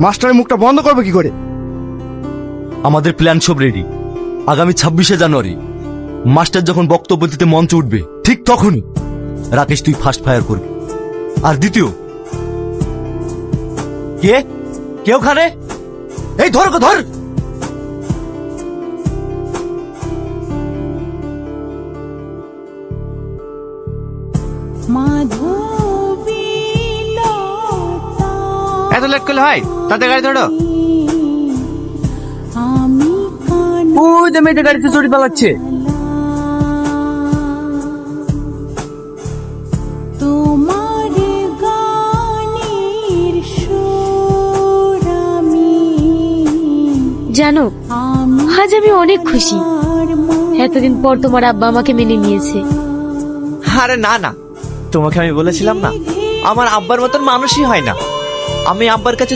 মাস্টারের মুখটা বন্ধ করবে কি করে? আমাদের প্ল্যান সব রেডি। আগামী 26শে জানুয়ারি মাস্টার যখন বক্তব্য দিতে মঞ্চে উঠবে ঠিক তখনই রাকেশ তুই ফার্স্ট ফায়ার করবি। আর দ্বিতীয় কে কে ওখানে? এই ধর ওকে, ধর। এত লেট করলে হয়? তাতে গাড়ি ধরো। ওই যে মেয়েটা গাড়িতে চড়ে পালাচ্ছে। জানো, আজ আমি অনেক খুশি। এতদিন পর তোমার আব্বা আমাকে মেনে নিয়েছে। আরে না না, তোমাকে আমি বলেছিলাম না আমার আব্বার মতন মানুষই হয় না। আমি আব্বার কাছে